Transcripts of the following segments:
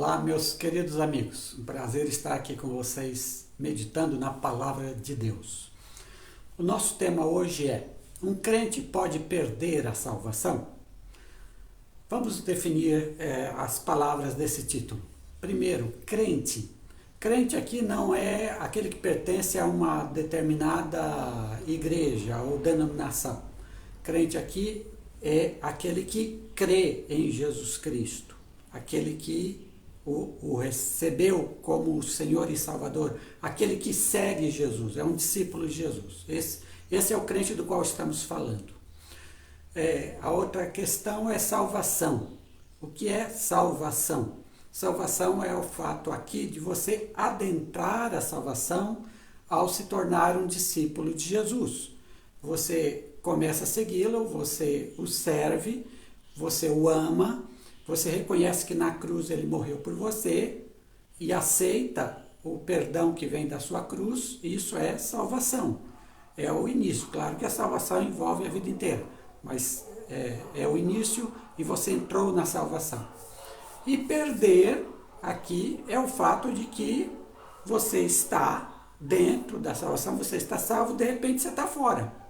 Olá, meus queridos amigos. Um prazer estar aqui com vocês, meditando na palavra de Deus. O nosso tema hoje é: um crente pode perder a salvação? Vamos definir as palavras desse título. Primeiro, crente. Crente aqui não é aquele que pertence a uma determinada igreja ou denominação. Crente aqui é aquele que crê em Jesus Cristo, aquele que o recebeu como Senhor e Salvador, aquele que segue Jesus, é um discípulo de Jesus. Esse é o crente do qual estamos falando. A outra questão é salvação. O que é salvação? Salvação é o fato aqui de você adentrar a salvação ao se tornar um discípulo de Jesus. Você começa a segui-lo, você o serve, você o ama, você reconhece que na cruz ele morreu por você e aceita o perdão que vem da sua cruz. Isso é salvação. É o início. Claro que a salvação envolve a vida inteira, mas é o início e você entrou na salvação. E perder aqui é o fato de que você está dentro da salvação, você está salvo, de repente você está fora.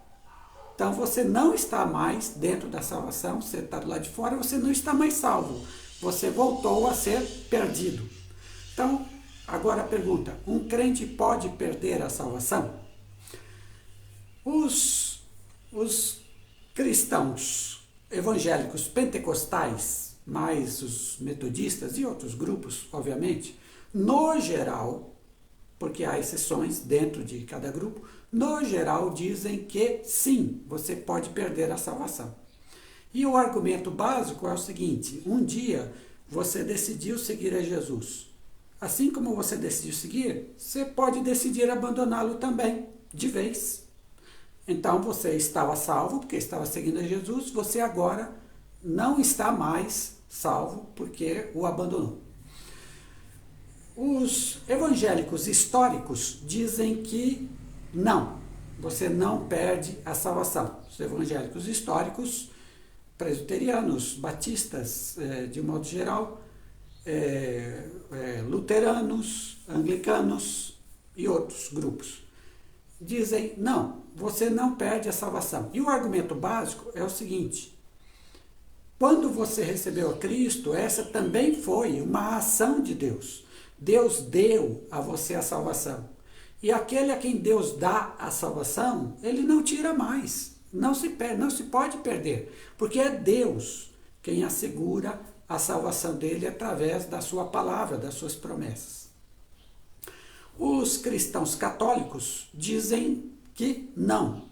Então você não está mais dentro da salvação, você está do lado de fora, você não está mais salvo. Você voltou a ser perdido. Então, agora a pergunta: um crente pode perder a salvação? Os cristãos evangélicos pentecostais, mais os metodistas e outros grupos, obviamente, no geral, porque há exceções dentro de cada grupo, no geral dizem que sim, você pode perder a salvação. E o argumento básico é o seguinte: um dia você decidiu seguir a Jesus. Assim como você decidiu seguir, você pode decidir abandoná-lo também, de vez. Então você estava salvo porque estava seguindo a Jesus, você agora não está mais salvo porque o abandonou. Os evangélicos históricos dizem que não, você não perde a salvação. Os evangélicos históricos, presbiterianos, batistas, de modo geral, luteranos, anglicanos e outros grupos, dizem não, você não perde a salvação. E o argumento básico é o seguinte: quando você recebeu a Cristo, essa também foi uma ação de Deus. Deus deu a você a salvação. E aquele a quem Deus dá a salvação, ele não tira mais. Não se pode perder. Porque é Deus quem assegura a salvação dele através da sua palavra, das suas promessas. Os cristãos católicos dizem que não,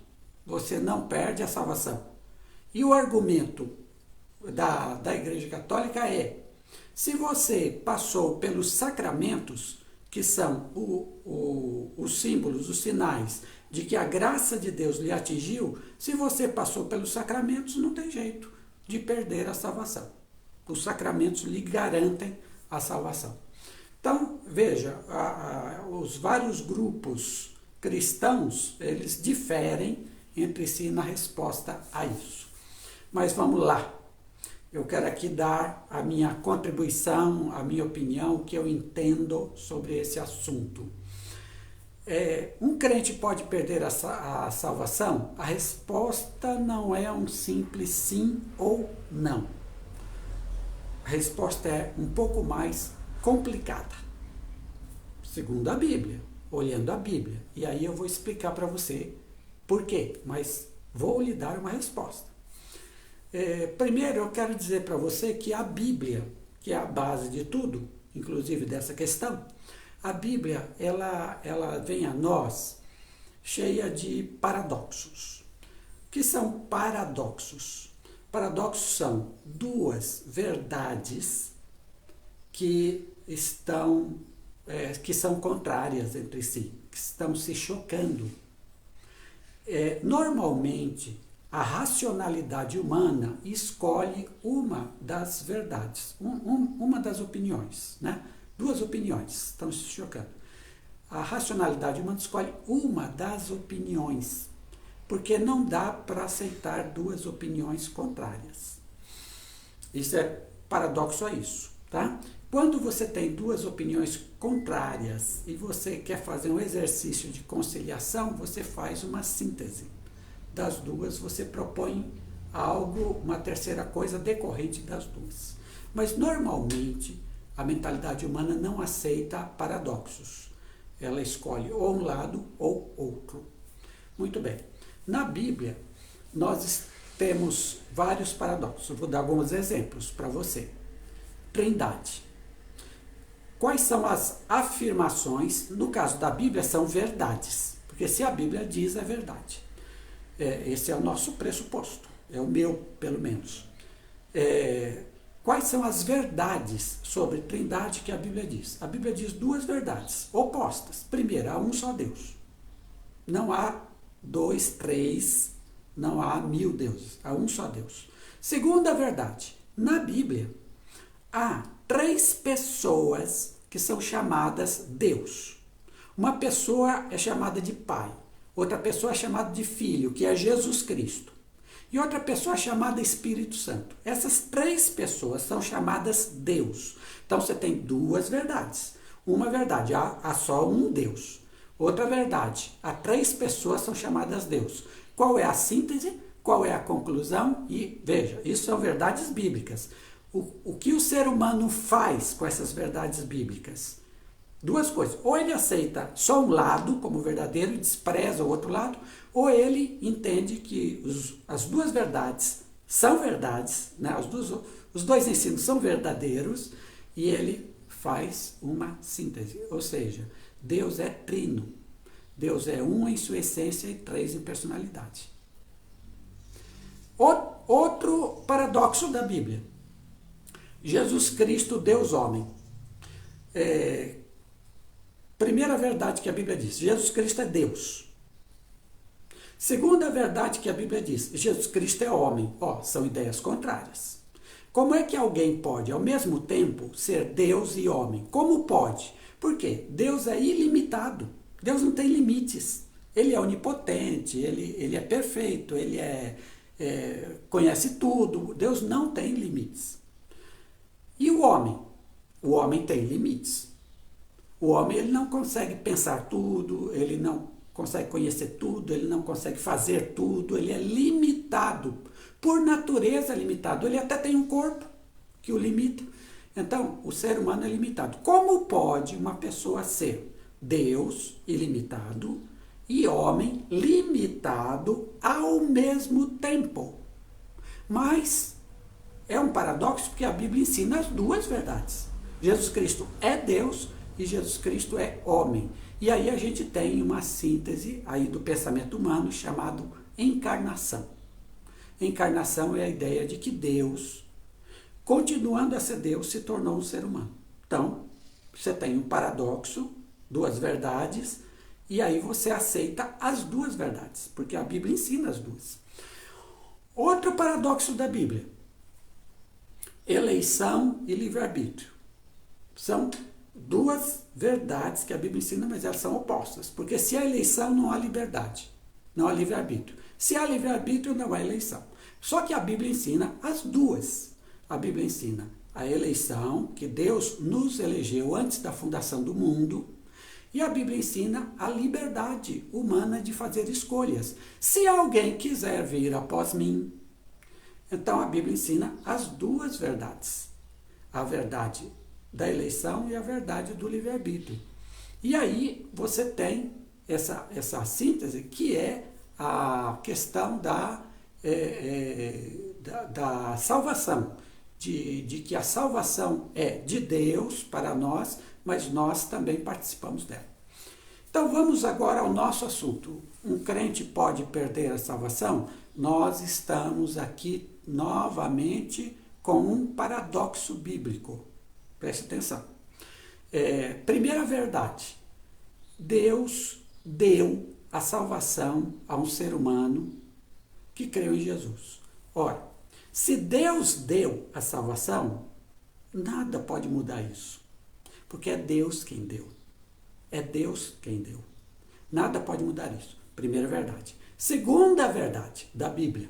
você não perde a salvação. E o argumento da Igreja Católica é: se você passou pelos sacramentos, que são os símbolos, os sinais de que a graça de Deus lhe atingiu, se você passou pelos sacramentos, não tem jeito de perder a salvação. Os sacramentos lhe garantem a salvação. Então, veja, os vários grupos cristãos, eles diferem entre si na resposta a isso. Mas vamos lá. Eu quero aqui dar a minha contribuição, a minha opinião, o que eu entendo sobre esse assunto. Um crente pode perder a salvação? A resposta não é um simples sim ou não. A resposta é um pouco mais complicada, segundo a Bíblia, olhando a Bíblia. E aí eu vou explicar para você por quê, mas vou lhe dar uma resposta. Primeiro eu quero dizer para você que a Bíblia, que é a base de tudo, inclusive dessa questão, a Bíblia ela vem a nós cheia de paradoxos. O que são paradoxos? Paradoxos são duas verdades que são contrárias entre si, que estão se chocando. Normalmente, a racionalidade humana escolhe uma das verdades, uma das opiniões, né? Duas opiniões estão se chocando. A racionalidade humana escolhe uma das opiniões, porque não dá para aceitar duas opiniões contrárias. Isso é paradoxo a isso, tá? Quando você tem duas opiniões contrárias e você quer fazer um exercício de conciliação, você faz uma síntese das duas, você propõe algo, uma terceira coisa decorrente das duas. Mas normalmente a mentalidade humana não aceita paradoxos. Ela escolhe ou um lado ou outro. Muito bem. Na Bíblia, nós temos vários paradoxos. Vou dar alguns exemplos para você. Trindade. Quais são as afirmações? No caso da Bíblia, são verdades. Porque se a Bíblia diz, é verdade. Esse é o nosso pressuposto. É o meu, pelo menos. Quais são as verdades sobre Trindade que a Bíblia diz? A Bíblia diz duas verdades opostas. Primeiro, há um só Deus. Não há dois, três, não há 1000 deuses. Há um só Deus. Segunda verdade, na Bíblia, há 3 pessoas que são chamadas Deus. Uma pessoa é chamada de Pai. Outra pessoa é chamada de Filho, que é Jesus Cristo. E outra pessoa é chamada Espírito Santo. Essas 3 pessoas são chamadas Deus. Então você tem duas verdades. Uma verdade, há só um Deus. Outra verdade, há 3 pessoas são chamadas Deus. Qual é a síntese? Qual é a conclusão? E veja, isso são verdades bíblicas. O que o ser humano faz com essas verdades bíblicas? Duas coisas. Ou ele aceita só um lado como verdadeiro e despreza o outro lado, ou ele entende que as duas verdades são verdades, né? Os dois ensinos são verdadeiros e ele faz uma síntese. Ou seja, Deus é trino. Deus é um em sua essência e 3 em personalidade. Outro paradoxo da Bíblia. Jesus Cristo, Deus homem. Primeira verdade que a Bíblia diz, Jesus Cristo é Deus. Segunda verdade que a Bíblia diz, Jesus Cristo é homem. São ideias contrárias. Como é que alguém pode, ao mesmo tempo, ser Deus e homem? Como pode? Por quê? Deus é ilimitado. Deus não tem limites. Ele é onipotente, ele é perfeito, ele conhece tudo. Deus não tem limites. E o homem? O homem tem limites. O homem ele não consegue pensar tudo, ele não consegue conhecer tudo, ele não consegue fazer tudo, ele é limitado. Por natureza é limitado. Ele até tem um corpo que o limita. Então, o ser humano é limitado. Como pode uma pessoa ser Deus ilimitado e homem limitado ao mesmo tempo? Mas é um paradoxo porque a Bíblia ensina as duas verdades. Jesus Cristo é Deus e Jesus Cristo é homem. E aí a gente tem uma síntese aí do pensamento humano chamado encarnação. Encarnação é a ideia de que Deus, continuando a ser Deus, se tornou um ser humano. Então, você tem um paradoxo, duas verdades, e aí você aceita as duas verdades, porque a Bíblia ensina as duas. Outro paradoxo da Bíblia, eleição e livre-arbítrio. São duas verdades que a Bíblia ensina, mas elas são opostas, porque se há eleição, não há liberdade, não há livre-arbítrio. Se há livre-arbítrio, não há eleição. Só que a Bíblia ensina as duas. A Bíblia ensina a eleição, que Deus nos elegeu antes da fundação do mundo, e a Bíblia ensina a liberdade humana de fazer escolhas. Se alguém quiser vir após mim, então a Bíblia ensina as duas verdades. A verdade da eleição e a verdade do livre-arbítrio. E aí você tem essa síntese que é a questão da salvação, de que a salvação é de Deus para nós, mas nós também participamos dela. Então vamos agora ao nosso assunto. Um crente pode perder a salvação? Nós estamos aqui novamente com um paradoxo bíblico. Preste atenção. Primeira verdade, Deus deu a salvação a um ser humano que creu em Jesus. Ora, se Deus deu a salvação, nada pode mudar isso, porque é Deus quem deu. É Deus quem deu. Nada pode mudar isso. Primeira verdade. Segunda verdade da Bíblia.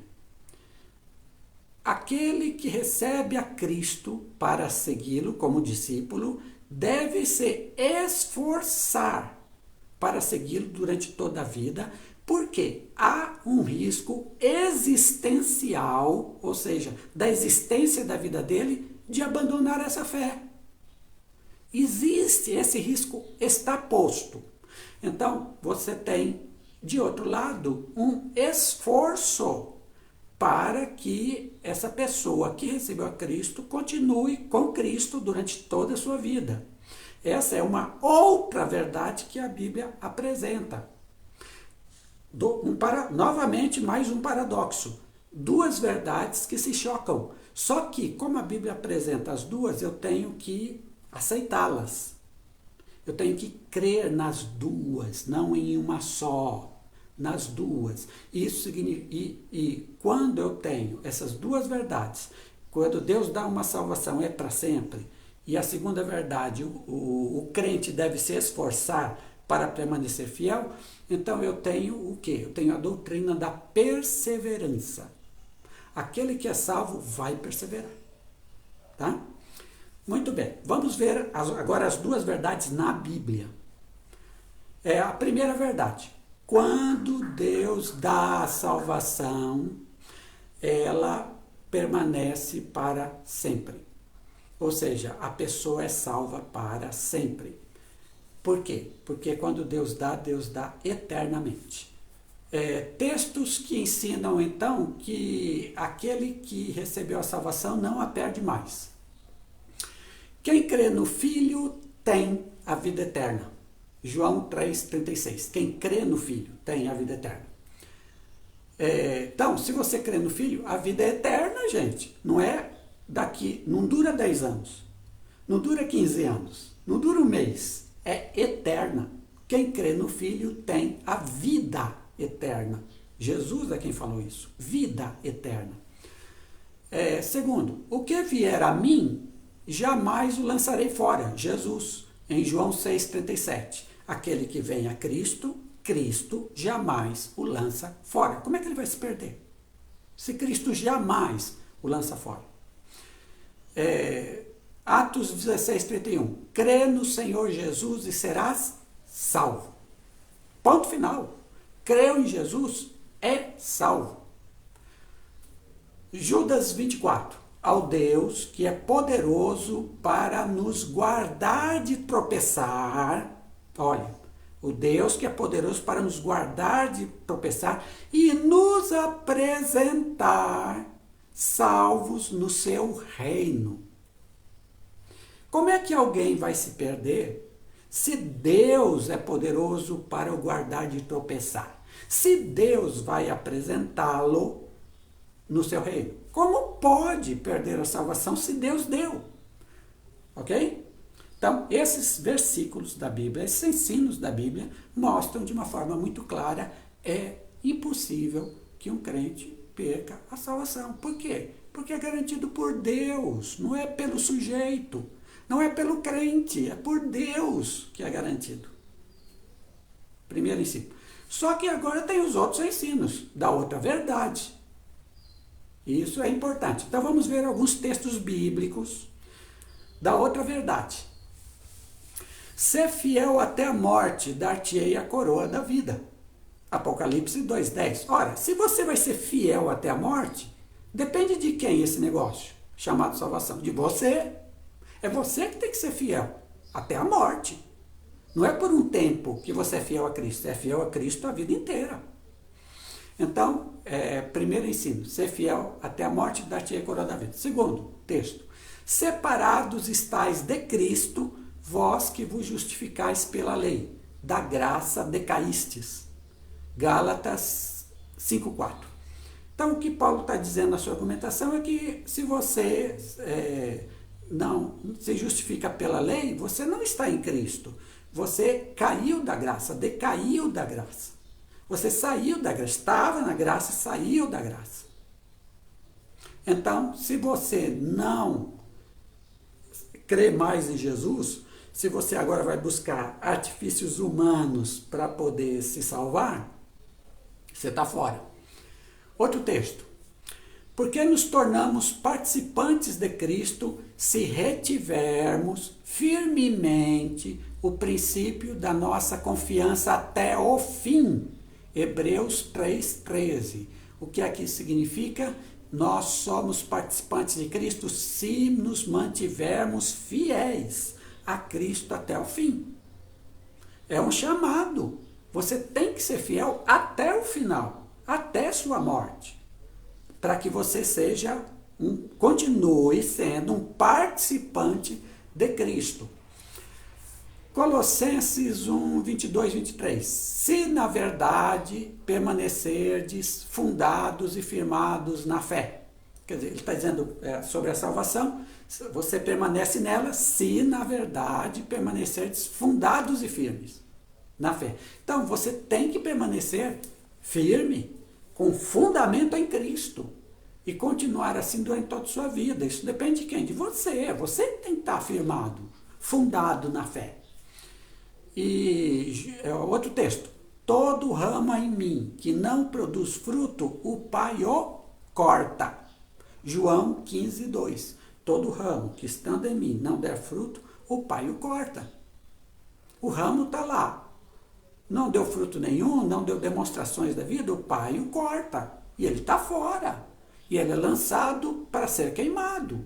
aquele que recebe a Cristo para segui-lo como discípulo deve se esforçar para segui-lo durante toda a vida, porque há um risco existencial, ou seja, da existência da vida dele, de abandonar essa fé. Existe, esse risco está posto. Então, você tem, de outro lado, um esforço para que essa pessoa que recebeu a Cristo continue com Cristo durante toda a sua vida. Essa é uma outra verdade que a Bíblia apresenta. Novamente, mais um paradoxo. Duas verdades que se chocam. Só que, como a Bíblia apresenta as duas, eu tenho que aceitá-las. Eu tenho que crer nas duas, não em uma só. Nas duas. Isso significa, e quando eu tenho essas duas verdades, quando Deus dá uma salvação é para sempre, e a segunda verdade, o crente deve se esforçar para permanecer fiel, então eu tenho o quê? Eu tenho a doutrina da perseverança. Aquele que é salvo vai perseverar. Tá? Muito bem, vamos ver agora as duas verdades na Bíblia. A primeira verdade. Quando Deus dá a salvação, ela permanece para sempre. Ou seja, a pessoa é salva para sempre. Por quê? Porque quando Deus dá eternamente. Textos que ensinam, então, que aquele que recebeu a salvação não a perde mais. Quem crê no Filho tem a vida eterna. João 3,36. Quem crê no Filho tem a vida eterna. Então, se você crê no Filho, a vida é eterna, gente. Não é daqui, não dura 10 anos, não dura 15 anos, não dura um mês. É eterna. Quem crê no Filho tem a vida eterna. Jesus é quem falou isso. Vida eterna. Segundo, o que vier a mim, jamais o lançarei fora. Jesus, em João 6,37. Aquele que vem a Cristo, Cristo jamais o lança fora. Como é que ele vai se perder? Se Cristo jamais o lança fora. Atos 16,31. Crê no Senhor Jesus e serás salvo. Ponto final. Creu em Jesus, é salvo. Judas 24. Ao Deus que é poderoso para nos guardar de tropeçar. Olha, o Deus que é poderoso para nos guardar de tropeçar e nos apresentar salvos no seu reino. Como é que alguém vai se perder se Deus é poderoso para o guardar de tropeçar? Se Deus vai apresentá-lo no seu reino. Como pode perder a salvação se Deus deu? Ok? Então, esses versículos da Bíblia, esses ensinos da Bíblia, mostram de uma forma muito clara, é impossível que um crente perca a salvação. Por quê? Porque é garantido por Deus, não é pelo sujeito, não é pelo crente, é por Deus que é garantido. Primeiro ensino. Só que agora tem os outros ensinos da outra verdade. Isso é importante. Então vamos ver alguns textos bíblicos da outra verdade. Ser fiel até a morte, dar-te-ei a coroa da vida. Apocalipse 2,10. Ora, se você vai ser fiel até a morte, depende de quem esse negócio, chamado salvação? De você. É você que tem que ser fiel até a morte. Não é por um tempo que você é fiel a Cristo, é fiel a Cristo a vida inteira. Então, primeiro ensino, ser fiel até a morte, dar-te-ei a coroa da vida. Segundo texto, separados estáis de Cristo, vós que vos justificais pela lei, da graça decaístes. Gálatas 5,4. Então, o que Paulo está dizendo na sua argumentação é que se você não se justifica pela lei, você não está em Cristo. Você caiu da graça, decaiu da graça. Você saiu da graça, estava na graça, saiu da graça. Então, se você não crê mais em Jesus, se você agora vai buscar artifícios humanos para poder se salvar, você está fora. Outro texto. Porque nos tornamos participantes de Cristo se retivermos firmemente o princípio da nossa confiança até o fim. Hebreus 3,13. O que aqui significa? Nós somos participantes de Cristo se nos mantivermos fiéis a Cristo até o fim. É um chamado. Você tem que ser fiel até o final, até sua morte, para que você continue sendo um participante de Cristo. Colossenses 1, 22, 23. Se na verdade permanecerdes fundados e firmados na fé. Quer dizer, ele está dizendo sobre a salvação, você permanece nela se na verdade permanecerdes fundados e firmes na fé. Então você tem que permanecer firme, com fundamento em Cristo, e continuar assim durante toda a sua vida. Isso depende de quem? De você. Você tem que estar firmado, fundado na fé. E outro texto. Todo ramo em mim que não produz fruto, o Pai o corta. João 15, 2. Todo ramo que estando em mim não der fruto, o Pai o corta. O ramo está lá. Não deu fruto nenhum, não deu demonstrações da vida, o Pai o corta. E ele está fora. E ele é lançado para ser queimado.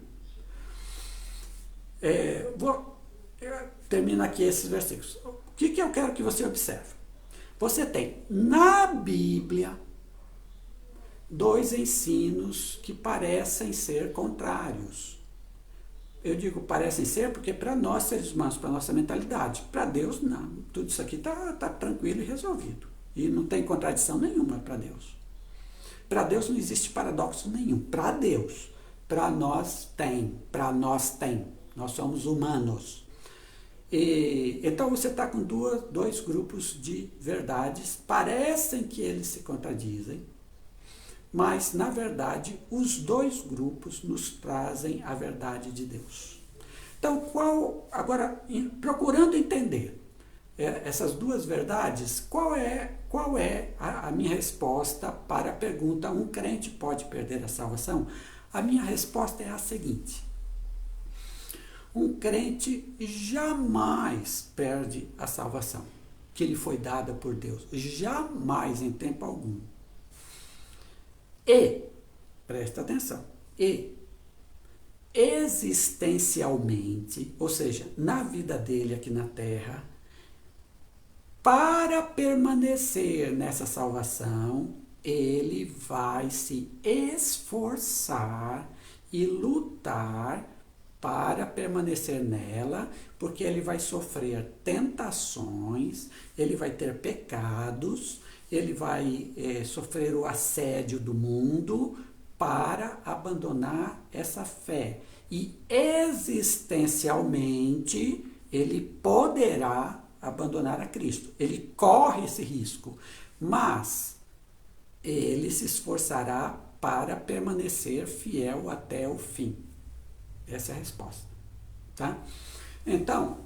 Termino aqui esses versículos. O que eu quero que você observe? Você tem na Bíblia 2 ensinos que parecem ser contrários. Eu digo parecem ser porque para nós, seres humanos, para a nossa mentalidade, para Deus, não. Tudo isso aqui está tranquilo e resolvido. E não tem contradição nenhuma para Deus. Para Deus não existe paradoxo nenhum. Para Deus. Para nós tem. Para nós tem. Nós somos humanos. Então você está com dois grupos de verdades. Parecem que eles se contradizem. Mas, na verdade, os dois grupos nos trazem a verdade de Deus. Então, agora, procurando entender essas duas verdades, qual é a minha resposta para a pergunta: um crente pode perder a salvação? A minha resposta é a seguinte: um crente jamais perde a salvação que lhe foi dada por Deus. Jamais, em tempo algum. E, presta atenção, existencialmente, ou seja, na vida dele aqui na Terra, para permanecer nessa salvação, ele vai se esforçar e lutar para permanecer nela, porque ele vai sofrer tentações, ele vai ter pecados, ele vai sofrer o assédio do mundo para abandonar essa fé. E existencialmente, ele poderá abandonar a Cristo. Ele corre esse risco, mas ele se esforçará para permanecer fiel até o fim. Essa é a resposta. Tá? Então,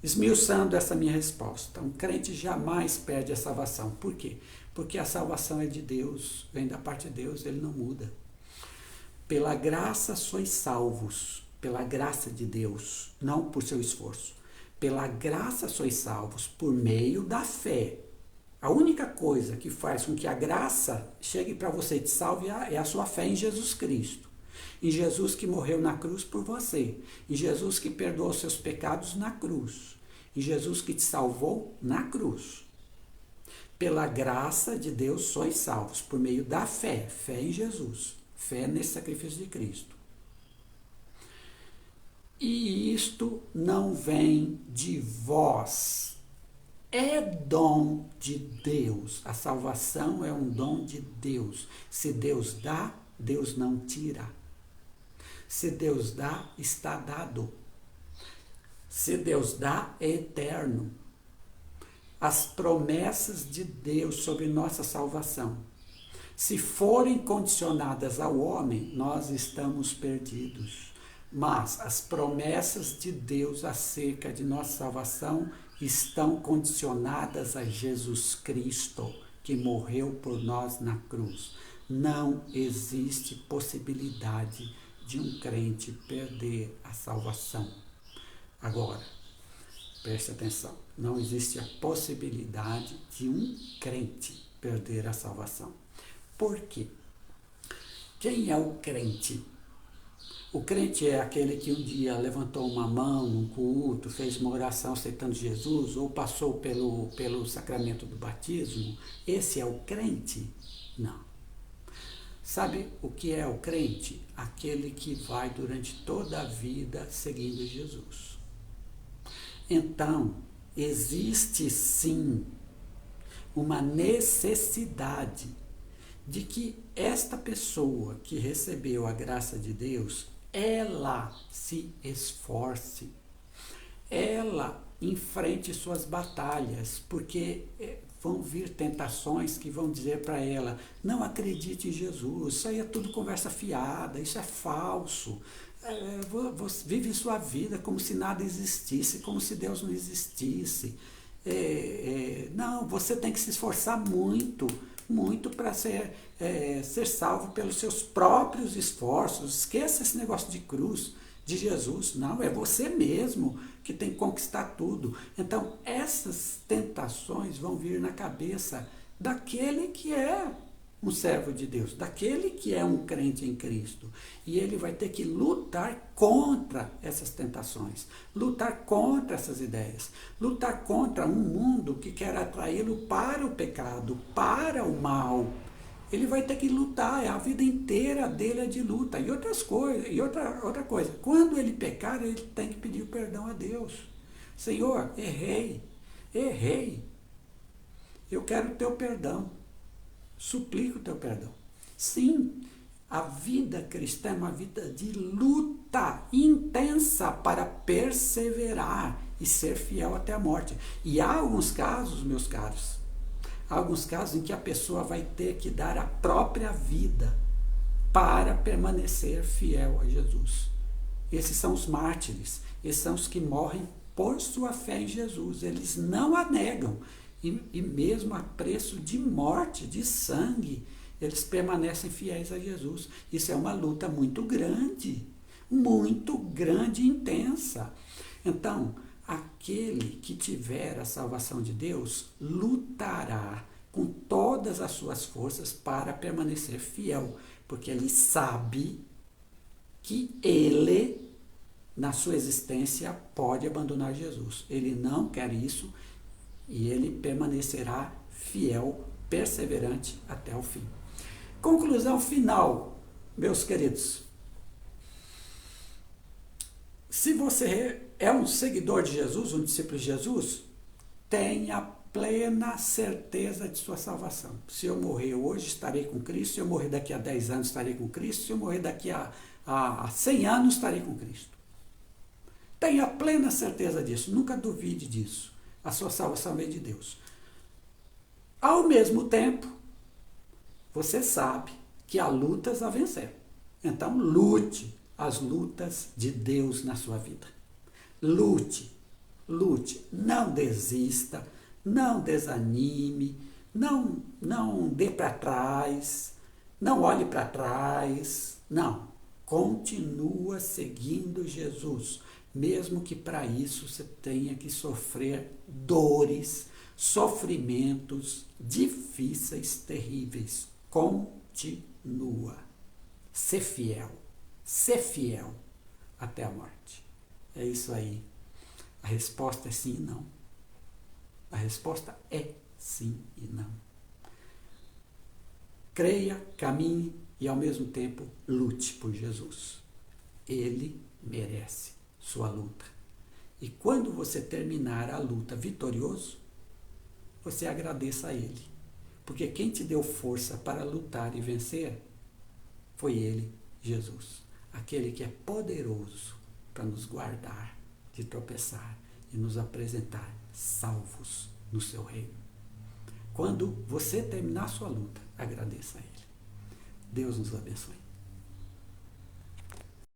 esmiuçando essa minha resposta, um crente jamais perde a salvação. Por quê? Porque a salvação é de Deus, vem da parte de Deus, ele não muda. Pela graça sois salvos, pela graça de Deus, não por seu esforço. Pela graça sois salvos, por meio da fé. A única coisa que faz com que a graça chegue para você e te salve é a sua fé em Jesus Cristo. Em Jesus que morreu na cruz por você. Em Jesus que perdoou os seus pecados na cruz. Em Jesus que te salvou na cruz. Pela graça de Deus sois salvos, por meio da fé. Fé em Jesus. Fé nesse sacrifício de Cristo. E isto não vem de vós. É dom de Deus. A salvação é um dom de Deus. Se Deus dá, Deus não tira. Se Deus dá, está dado. Se Deus dá, é eterno. As promessas de Deus sobre nossa salvação, se forem condicionadas ao homem, nós estamos perdidos. Mas as promessas de Deus acerca de nossa salvação estão condicionadas a Jesus Cristo, que morreu por nós na cruz. Não existe possibilidade de um crente perder a salvação. Agora, preste atenção, não existe a possibilidade de um crente perder a salvação. Por quê? Quem é o crente? O crente é aquele que um dia levantou uma mão num culto, fez uma oração aceitando Jesus, ou passou pelo sacramento do batismo. Esse é o crente? Não. Sabe o que é o crente? Aquele que vai durante toda a vida seguindo Jesus. Então, existe sim uma necessidade de que esta pessoa que recebeu a graça de Deus, ela se esforce, ela enfrente suas batalhas, porque vão vir tentações que vão dizer para ela, não acredite em Jesus, isso aí é tudo conversa fiada, isso é falso, vive sua vida como se nada existisse, como se Deus não existisse. Não, você tem que se esforçar muito para ser salvo pelos seus próprios esforços. Esqueça esse negócio de cruz, de Jesus. Não, é você mesmo que tem que conquistar tudo. Então, essas tentações vão vir na cabeça daquele que é um servo de Deus, daquele que é um crente em Cristo. E ele vai ter que lutar contra essas tentações, lutar contra essas ideias, lutar contra um mundo que quer atraí-lo para o pecado, para o mal. Ele vai ter que lutar, a vida inteira dele é de luta. E outras coisas, e outra coisa, quando ele pecar, ele tem que pedir perdão a Deus. Senhor, errei, eu quero o teu perdão. Suplico o teu perdão. Sim, a vida cristã é uma vida de luta intensa para perseverar e ser fiel até a morte. E há alguns casos, meus caros, há alguns casos em que a pessoa vai ter que dar a própria vida para permanecer fiel a Jesus. Esses são os mártires, esses são os que morrem por sua fé em Jesus. Eles não a negam. E mesmo a preço de morte, de sangue, eles permanecem fiéis a Jesus. Isso é uma luta muito grande e intensa. Então, aquele que tiver a salvação de Deus, lutará com todas as suas forças para permanecer fiel, porque ele sabe que ele, na sua existência, pode abandonar Jesus. Ele não quer isso. E ele permanecerá fiel, perseverante até o fim. Conclusão final, meus queridos. Se você é um seguidor de Jesus, um discípulo de Jesus, tenha plena certeza de sua salvação. Se eu morrer hoje, estarei com Cristo. Se eu morrer daqui a 10 anos, estarei com Cristo. Se eu morrer daqui a 100 anos, estarei com Cristo. Tenha plena certeza disso. Nunca duvide disso. A sua salvação vem de Deus. Ao mesmo tempo, você sabe que há lutas a vencer. Então, lute as lutas de Deus na sua vida. Lute. Não desista, não desanime, não dê para trás, não olhe para trás. Não. Continua seguindo Jesus. Mesmo que para isso você tenha que sofrer dores, sofrimentos difíceis, terríveis. Continua. Ser fiel até a morte. É isso aí. A resposta é sim e não. A resposta é sim e não. Creia, caminhe e ao mesmo tempo lute por Jesus. Ele merece sua luta. E quando você terminar a luta vitorioso, você agradeça a Ele. Porque quem te deu força para lutar e vencer foi Ele, Jesus. Aquele que é poderoso para nos guardar de tropeçar e nos apresentar salvos no seu reino. Quando você terminar sua luta, agradeça a Ele. Deus nos abençoe.